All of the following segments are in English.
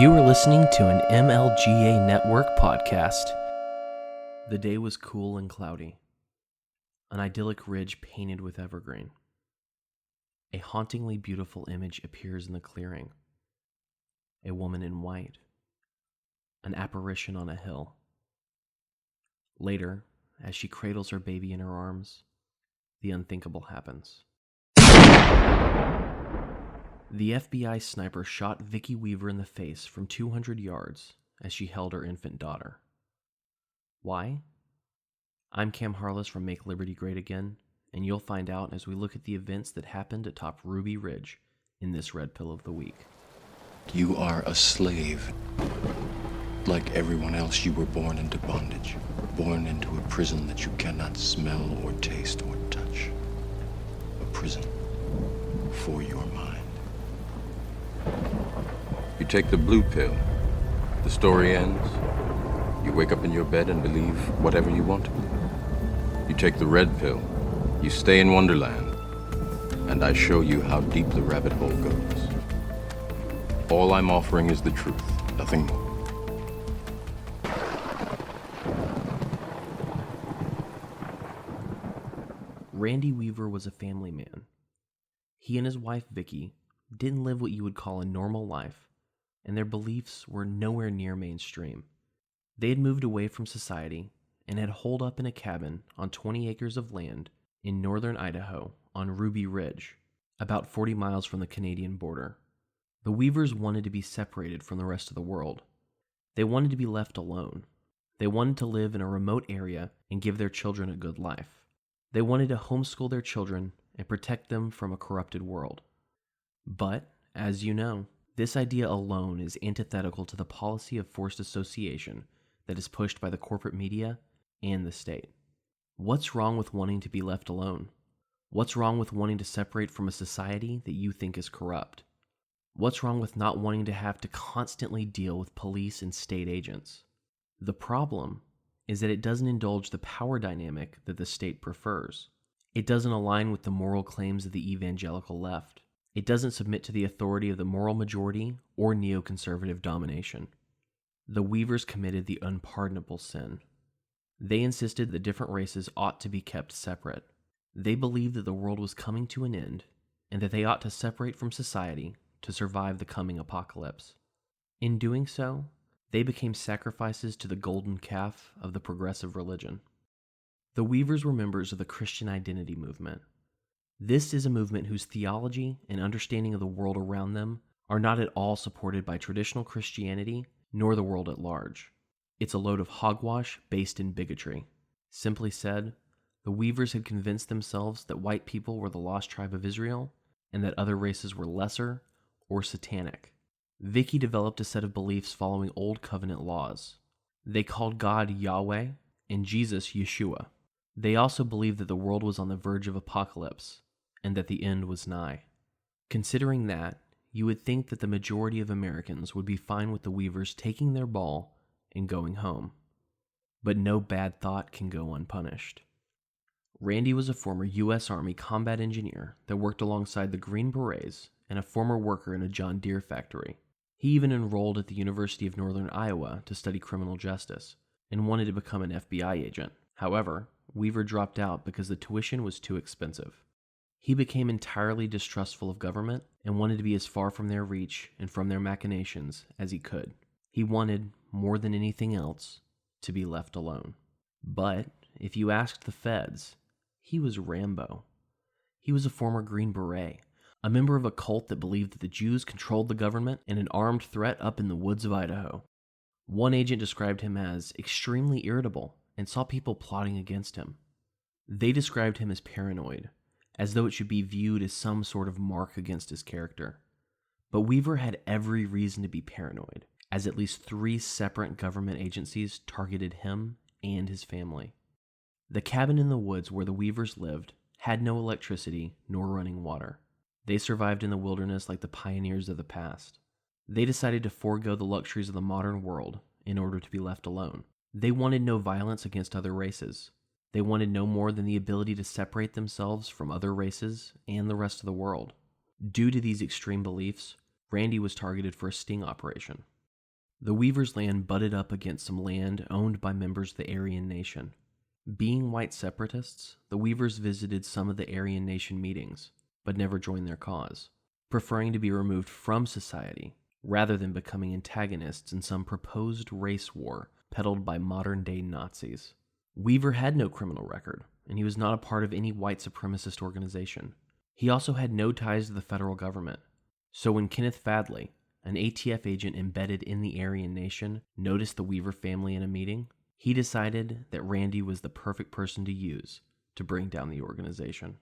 You are listening to an MLGA Network podcast. The day was cool and cloudy. An idyllic ridge painted with evergreen. A hauntingly beautiful image appears in the clearing. A woman in white. An apparition on a hill. Later, as she cradles her baby in her arms, the unthinkable happens. The FBI sniper shot Vicki Weaver in the face from 200 yards as she held her infant daughter. Why? I'm Cam Harless from Make Liberty Great Again, and you'll find out as we look at the events that happened atop Ruby Ridge in this Red Pill of the Week. You are a slave. Like everyone else, you were born into bondage, born into a prison that you cannot smell or taste or touch. A prison for your mind. You take the blue pill. The story ends. You wake up in your bed and believe whatever you want to believe. You take the red pill. You stay in Wonderland. And I show you how deep the rabbit hole goes. All I'm offering is the truth, nothing more. Randy Weaver was a family man. He and his wife, Vicki, didn't live what you would call a normal life, and their beliefs were nowhere near mainstream. They had moved away from society and had holed up in a cabin on 20 acres of land in northern Idaho on Ruby Ridge, about 40 miles from the Canadian border. The Weavers wanted to be separated from the rest of the world. They wanted to be left alone. They wanted to live in a remote area and give their children a good life. They wanted to homeschool their children and protect them from a corrupted world. But, as you know, this idea alone is antithetical to the policy of forced association that is pushed by the corporate media and the state. What's wrong with wanting to be left alone? What's wrong with wanting to separate from a society that you think is corrupt? What's wrong with not wanting to have to constantly deal with police and state agents? The problem is that it doesn't indulge the power dynamic that the state prefers. It doesn't align with the moral claims of the evangelical left. It doesn't submit to the authority of the moral majority or neoconservative domination. The Weavers committed the unpardonable sin. They insisted that different races ought to be kept separate. They believed that the world was coming to an end and that they ought to separate from society to survive the coming apocalypse. In doing so, they became sacrifices to the golden calf of the progressive religion. The Weavers were members of the Christian identity movement. This is a movement whose theology and understanding of the world around them are not at all supported by traditional Christianity nor the world at large. It's a load of hogwash based in bigotry. Simply said, the Weavers had convinced themselves that white people were the lost tribe of Israel and that other races were lesser or satanic. Vicki developed a set of beliefs following Old Covenant laws. They called God Yahweh and Jesus Yeshua. They also believed that the world was on the verge of apocalypse and that the end was nigh. Considering that, you would think that the majority of Americans would be fine with the Weavers taking their ball and going home. But no bad thought can go unpunished. Randy was a former U.S. Army combat engineer that worked alongside the Green Berets and a former worker in a John Deere factory. He even enrolled at the University of Northern Iowa to study criminal justice and wanted to become an FBI agent. However, Weaver dropped out because the tuition was too expensive. He became entirely distrustful of government and wanted to be as far from their reach and from their machinations as he could. He wanted, more than anything else, to be left alone. But if you asked the feds, he was Rambo. He was a former Green Beret, a member of a cult that believed that the Jews controlled the government and an armed threat up in the woods of Idaho. One agent described him as extremely irritable and saw people plotting against him. They described him as paranoid, as though it should be viewed as some sort of mark against his character. But Weaver had every reason to be paranoid, as at least 3 separate government agencies targeted him and his family. The cabin in the woods where the Weavers lived had no electricity nor running water. They survived in the wilderness like the pioneers of the past. They decided to forego the luxuries of the modern world in order to be left alone. They wanted no violence against other races. They wanted no more than the ability to separate themselves from other races and the rest of the world. Due to these extreme beliefs, Randy was targeted for a sting operation. The Weavers' land butted up against some land owned by members of the Aryan Nation. Being white separatists, the Weavers visited some of the Aryan Nation meetings, but never joined their cause, preferring to be removed from society rather than becoming antagonists in some proposed race war peddled by modern-day Nazis. Weaver had no criminal record, and he was not a part of any white supremacist organization. He also had no ties to the federal government. So when Kenneth Fadley, an ATF agent embedded in the Aryan Nation, noticed the Weaver family in a meeting, he decided that Randy was the perfect person to use to bring down the organization.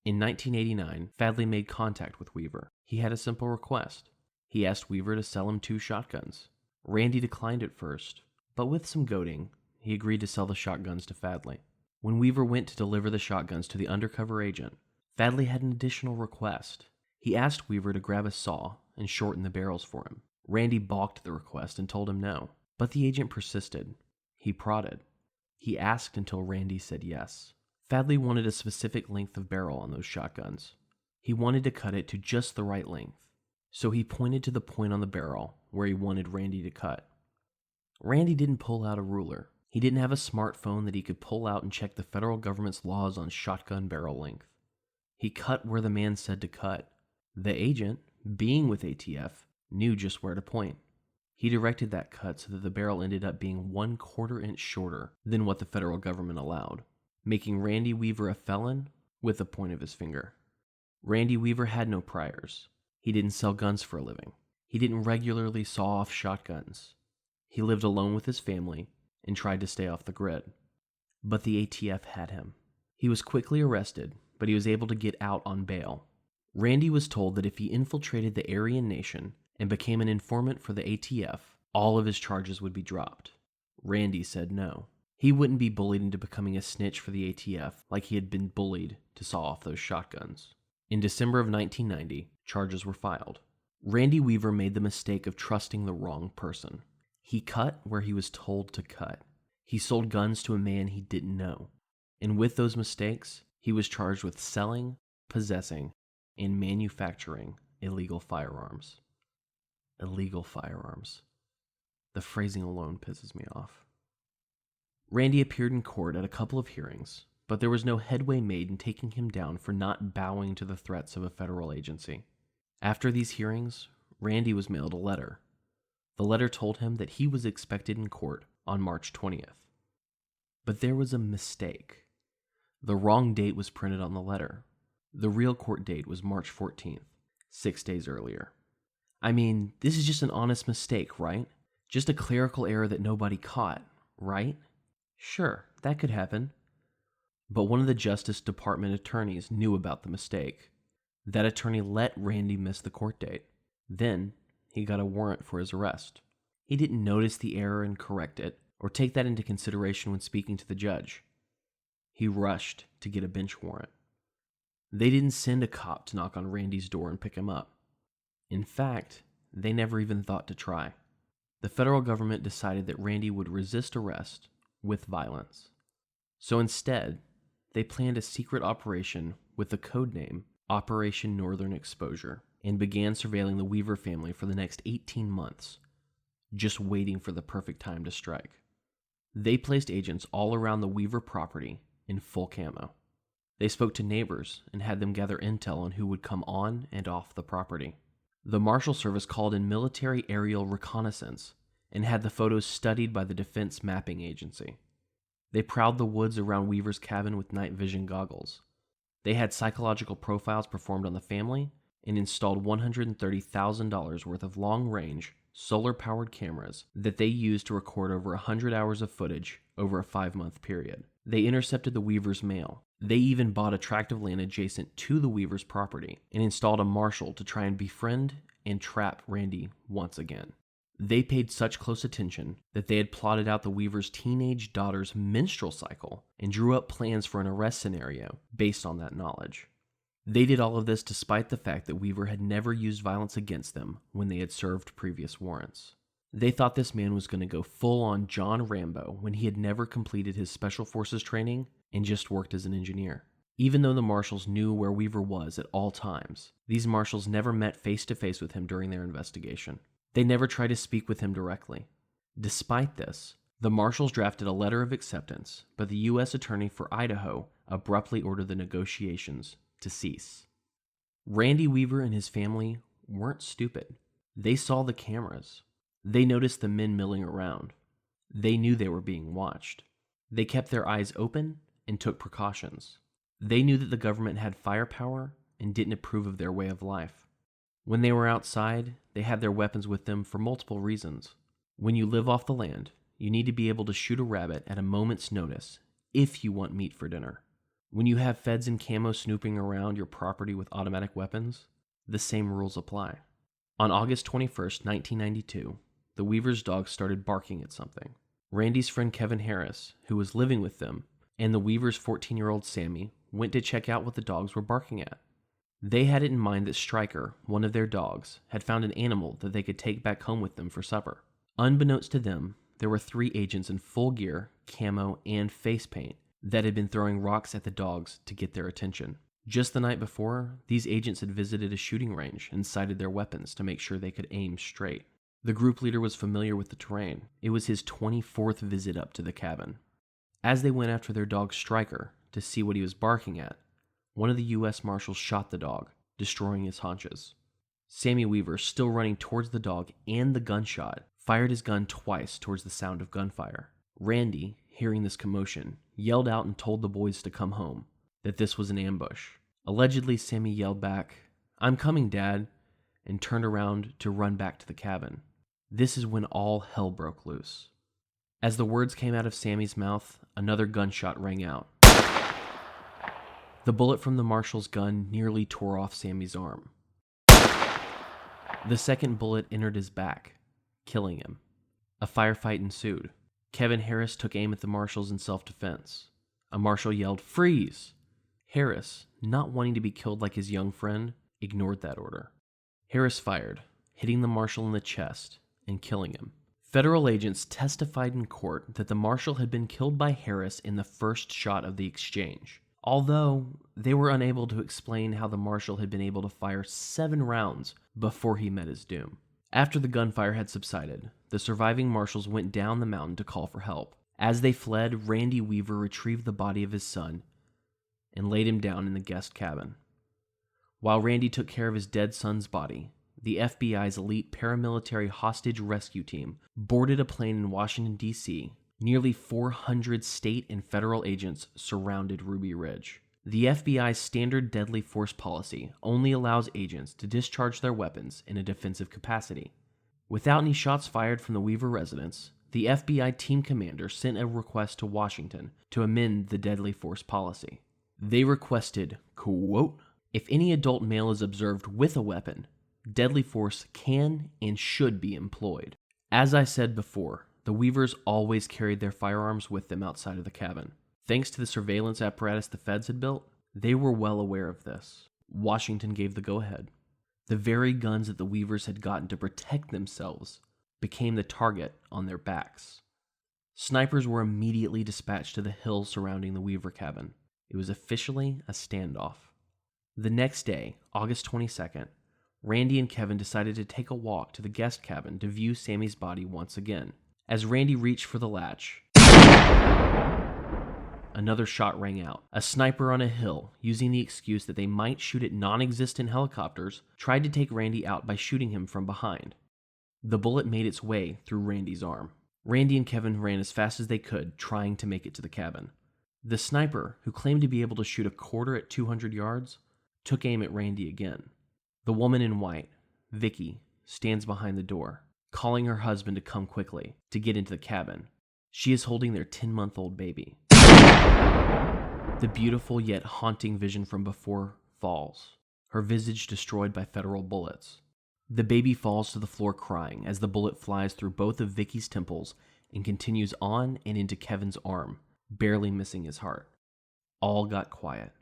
In 1989, Fadley made contact with Weaver. He had a simple request. He asked Weaver to sell him 2 shotguns. Randy declined at first, but with some goading, he agreed to sell the shotguns to Fadley. When Weaver went to deliver the shotguns to the undercover agent, Fadley had an additional request. He asked Weaver to grab a saw and shorten the barrels for him. Randy balked the request and told him no, but the agent persisted. He prodded. He asked until Randy said yes. Fadley wanted a specific length of barrel on those shotguns. He wanted to cut it to just the right length, so he pointed to the point on the barrel where he wanted Randy to cut. Randy didn't pull out a ruler. He didn't have a smartphone that he could pull out and check the federal government's laws on shotgun barrel length. He cut where the man said to cut. The agent, being with ATF, knew just where to point. He directed that cut so that the barrel ended up being 1/4 inch shorter than what the federal government allowed, making Randy Weaver a felon with the point of his finger. Randy Weaver had no priors. He didn't sell guns for a living. He didn't regularly saw off shotguns. He lived alone with his family and tried to stay off the grid. But the ATF had him. He was quickly arrested, but he was able to get out on bail. Randy was told that if he infiltrated the Aryan Nation and became an informant for the ATF, all of his charges would be dropped. Randy said no. He wouldn't be bullied into becoming a snitch for the ATF like he had been bullied to saw off those shotguns. In December of 1990, charges were filed. Randy Weaver made the mistake of trusting the wrong person. He cut where he was told to cut. He sold guns to a man he didn't know. And with those mistakes, he was charged with selling, possessing, and manufacturing illegal firearms. Illegal firearms. The phrasing alone pisses me off. Randy appeared in court at a couple of hearings, but there was no headway made in taking him down for not bowing to the threats of a federal agency. After these hearings, Randy was mailed a letter. The letter told him that he was expected in court on March 20th. But there was a mistake. The wrong date was printed on the letter. The real court date was March 14th, 6 days earlier. I mean, this is just an honest mistake, right? Just a clerical error that nobody caught, right? Sure, that could happen. But one of the Justice Department attorneys knew about the mistake. That attorney let Randy miss the court date. Then, he got a warrant for his arrest. He didn't notice the error and correct it, or take that into consideration when speaking to the judge. He rushed to get a bench warrant. They didn't send a cop to knock on Randy's door and pick him up. In fact, they never even thought to try. The federal government decided that Randy would resist arrest with violence. So instead, they planned a secret operation with the code name Operation Northern Exposure and began surveilling the Weaver family for the next 18 months, just waiting for the perfect time to strike. They placed agents all around the Weaver property in full camo. They spoke to neighbors and had them gather intel on who would come on and off the property. The Marshal Service called in military aerial reconnaissance and had the photos studied by the Defense Mapping Agency. They prowled the woods around Weaver's cabin with night vision goggles. They had psychological profiles performed on the family and installed $130,000 worth of long-range, solar-powered cameras that they used to record over 100 hours of footage over a 5-month period. They intercepted the Weavers' mail. They even bought a tract of land adjacent to the Weavers' property and installed a marshal to try and befriend and trap Randy once again. They paid such close attention that they had plotted out the Weavers' teenage daughter's menstrual cycle and drew up plans for an arrest scenario based on that knowledge. They did all of this despite the fact that Weaver had never used violence against them when they had served previous warrants. They thought this man was going to go full-on John Rambo when he had never completed his Special Forces training and just worked as an engineer. Even though the marshals knew where Weaver was at all times, these marshals never met face-to-face with him during their investigation. They never tried to speak with him directly. Despite this, the marshals drafted a letter of acceptance, but the U.S. Attorney for Idaho abruptly ordered the negotiations to cease. Randy Weaver and his family weren't stupid. They saw the cameras. They noticed the men milling around. They knew they were being watched. They kept their eyes open and took precautions. They knew that the government had firepower and didn't approve of their way of life. When they were outside, they had their weapons with them for multiple reasons. When you live off the land, you need to be able to shoot a rabbit at a moment's notice if you want meat for dinner. When you have feds in camo snooping around your property with automatic weapons, the same rules apply. On August 21st, 1992, the Weavers' dogs started barking at something. Randy's friend Kevin Harris, who was living with them, and the Weavers' 14-year-old Sammy went to check out what the dogs were barking at. They had it in mind that Stryker, one of their dogs, had found an animal that they could take back home with them for supper. Unbeknownst to them, there were 3 agents in full gear, camo, and face paint that had been throwing rocks at the dogs to get their attention. Just the night before, these agents had visited a shooting range and sighted their weapons to make sure they could aim straight. The group leader was familiar with the terrain. It was his 24th visit up to the cabin. As they went after their dog Stryker to see what he was barking at, one of the U.S. Marshals shot the dog, destroying his haunches. Sammy Weaver, still running towards the dog and the gunshot, fired his gun twice towards the sound of gunfire. Randy, hearing this commotion, yelled out and told the boys to come home, that this was an ambush. Allegedly, Sammy yelled back, "I'm coming, Dad," and turned around to run back to the cabin. This is when all hell broke loose. As the words came out of Sammy's mouth, another gunshot rang out. The bullet from the marshal's gun nearly tore off Sammy's arm. The second bullet entered his back, killing him. A firefight ensued. Kevin Harris took aim at the marshals in self-defense. A marshal yelled, "Freeze!" Harris, not wanting to be killed like his young friend, ignored that order. Harris fired, hitting the marshal in the chest and killing him. Federal agents testified in court that the marshal had been killed by Harris in the first shot of the exchange, although they were unable to explain how the marshal had been able to fire 7 rounds before he met his doom. After the gunfire had subsided, the surviving marshals went down the mountain to call for help. As they fled, Randy Weaver retrieved the body of his son and laid him down in the guest cabin. While Randy took care of his dead son's body, the FBI's elite paramilitary hostage rescue team boarded a plane in Washington, D.C. Nearly 400 state and federal agents surrounded Ruby Ridge. The FBI's standard deadly force policy only allows agents to discharge their weapons in a defensive capacity. Without any shots fired from the Weaver residence, the FBI team commander sent a request to Washington to amend the deadly force policy. They requested, quote, "If any adult male is observed with a weapon, deadly force can and should be employed." As I said before, the Weavers always carried their firearms with them outside of the cabin. Thanks to the surveillance apparatus the feds had built, they were well aware of this. Washington gave the go-ahead. The very guns that the Weavers had gotten to protect themselves became the target on their backs. Snipers were immediately dispatched to the hills surrounding the Weaver cabin. It was officially a standoff. The next day, August 22nd, Randy and Kevin decided to take a walk to the guest cabin to view Sammy's body once again. As Randy reached for the latch, another shot rang out. A sniper on a hill, using the excuse that they might shoot at non-existent helicopters, tried to take Randy out by shooting him from behind. The bullet made its way through Randy's arm. Randy and Kevin ran as fast as they could, trying to make it to the cabin. The sniper, who claimed to be able to shoot a quarter at 200 yards, took aim at Randy again. The woman in white, Vicky, stands behind the door, calling her husband to come quickly to get into the cabin. She is holding their 10-month-old baby. The beautiful yet haunting vision from before falls, her visage destroyed by federal bullets. The baby falls to the floor crying as the bullet flies through both of Vicky's temples and continues on and into Kevin's arm, barely missing his heart. All got quiet.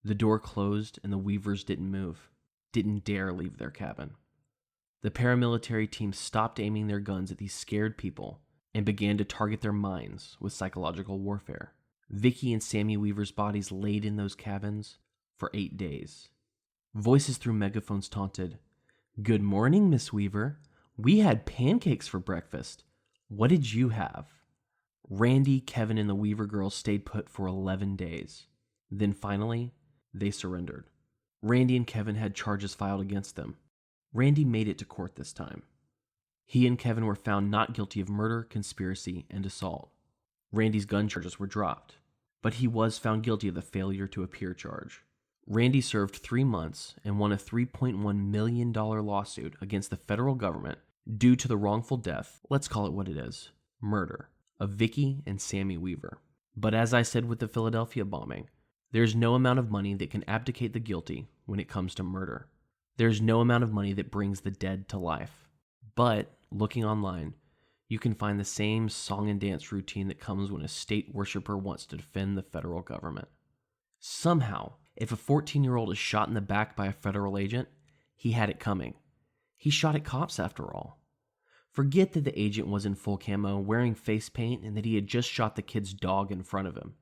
The door closed and the Weavers didn't move, didn't dare leave their cabin. The paramilitary team stopped aiming their guns at these scared people and began to target their minds with psychological warfare. Vicky and Sammy Weaver's bodies laid in those cabins for 8 days. Voices through megaphones taunted, "Good morning, Miss Weaver. We had pancakes for breakfast. What did you have? Randy, Kevin, and the Weaver girls stayed put for 11 days. Then finally, they surrendered. Randy and Kevin had charges filed against them. Randy made it to court this time. He and Kevin were found not guilty of murder, conspiracy, and assault. Randy's gun charges were dropped, but he was found guilty of the failure to appear charge. Randy served 3 months and won a $3.1 million lawsuit against the federal government due to the wrongful death, let's call it what it is, murder, of Vicky and Sammy Weaver. But as I said with the Philadelphia bombing, there's no amount of money that can abdicate the guilty when it comes to murder. There's no amount of money that brings the dead to life. But, looking online, you can find the same song and dance routine that comes when a state worshiper wants to defend the federal government. Somehow, if a 14-year-old is shot in the back by a federal agent, he had it coming. He shot at cops after all. Forget that the agent was in full camo, wearing face paint, and that he had just shot the kid's dog in front of him.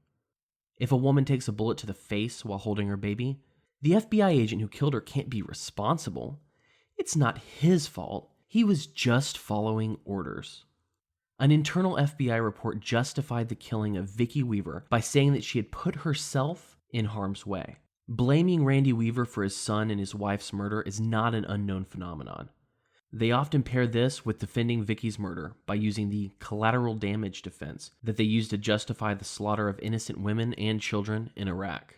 If a woman takes a bullet to the face while holding her baby, the FBI agent who killed her can't be responsible. It's not his fault. He was just following orders. An internal FBI report justified the killing of Vicky Weaver by saying that she had put herself in harm's way. Blaming Randy Weaver for his son and his wife's murder is not an unknown phenomenon. They often pair this with defending Vicky's murder by using the collateral damage defense that they used to justify the slaughter of innocent women and children in Iraq.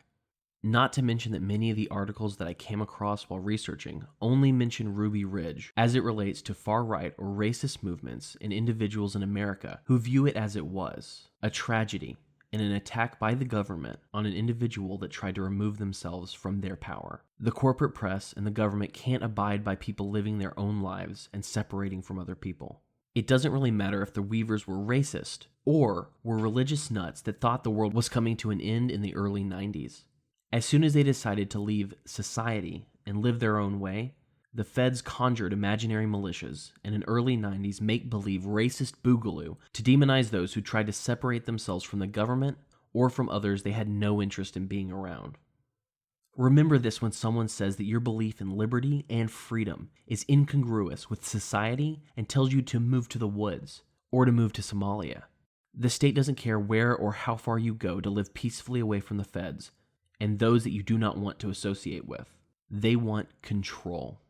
Not to mention that many of the articles that I came across while researching only mention Ruby Ridge as it relates to far-right or racist movements and individuals in America who view it as it was, a tragedy and an attack by the government on an individual that tried to remove themselves from their power. The corporate press and the government can't abide by people living their own lives and separating from other people. It doesn't really matter if the Weavers were racist or were religious nuts that thought the world was coming to an end in the early 90s. As soon as they decided to leave society and live their own way, the feds conjured imaginary militias and an early 90s make-believe racist boogaloo to demonize those who tried to separate themselves from the government or from others they had no interest in being around. Remember this when someone says that your belief in liberty and freedom is incongruous with society and tells you to move to the woods or to move to Somalia. The state doesn't care where or how far you go to live peacefully away from the feds and those that you do not want to associate with. They want control.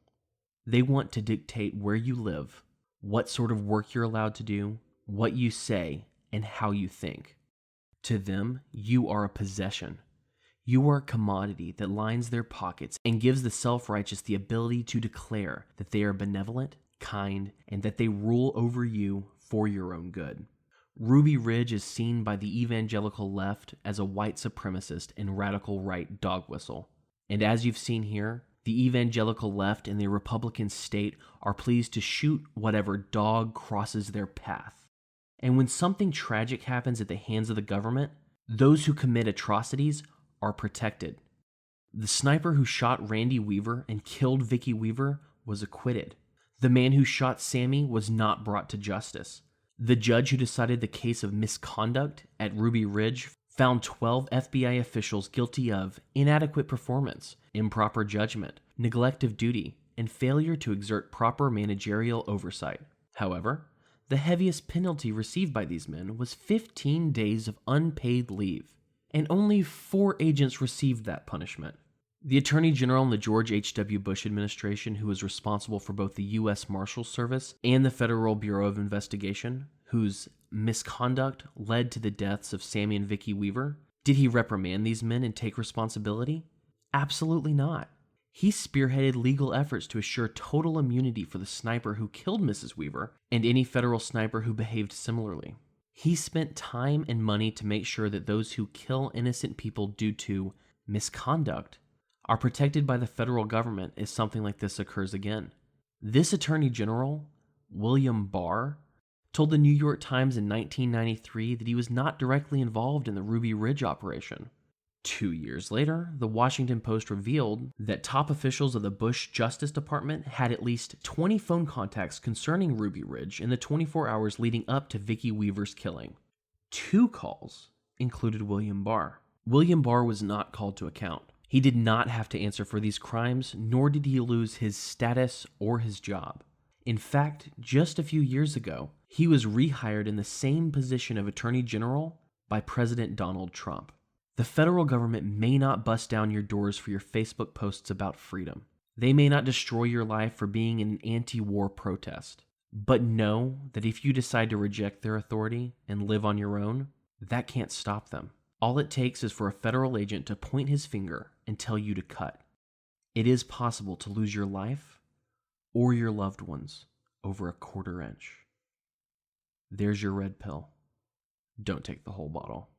They want to dictate where you live, what sort of work you're allowed to do, what you say, and how you think. To them, you are a possession. You are a commodity that lines their pockets and gives the self-righteous the ability to declare that they are benevolent, kind, and that they rule over you for your own good. Ruby Ridge is seen by the evangelical left as a white supremacist and radical right dog whistle. And as you've seen here, the evangelical left and the Republican state are pleased to shoot whatever dog crosses their path. And when something tragic happens at the hands of the government, those who commit atrocities are protected. The sniper who shot Randy Weaver and killed Vicky Weaver was acquitted. The man who shot Sammy was not brought to justice. The judge who decided the case of misconduct at Ruby Ridge found 12 FBI officials guilty of inadequate performance, improper judgment, neglect of duty, and failure to exert proper managerial oversight. However, the heaviest penalty received by these men was 15 days of unpaid leave, and only 4 agents received that punishment. The Attorney General in the George H.W. Bush administration, who was responsible for both the U.S. Marshals Service and the Federal Bureau of Investigation, whose misconduct led to the deaths of Sammy and Vicky Weaver, did he reprimand these men and take responsibility? Absolutely not. He spearheaded legal efforts to assure total immunity for the sniper who killed Mrs. Weaver and any federal sniper who behaved similarly. He spent time and money to make sure that those who kill innocent people due to misconduct are protected by the federal government if something like this occurs again. This Attorney General, William Barr, told the New York Times in 1993 that he was not directly involved in the Ruby Ridge operation. 2 years later, the Washington Post revealed that top officials of the Bush Justice Department had at least 20 phone contacts concerning Ruby Ridge in the 24 hours leading up to Vicky Weaver's killing. 2 calls included William Barr. William Barr was not called to account. He did not have to answer for these crimes, nor did he lose his status or his job. In fact, just a few years ago, he was rehired in the same position of Attorney General by President Donald Trump. The federal government may not bust down your doors for your Facebook posts about freedom. They may not destroy your life for being in an anti-war protest. But know that if you decide to reject their authority and live on your own, that can't stop them. All it takes is for a federal agent to point his finger and tell you to cut. It is possible to lose your life or your loved ones over a quarter inch. There's your red pill. Don't take the whole bottle.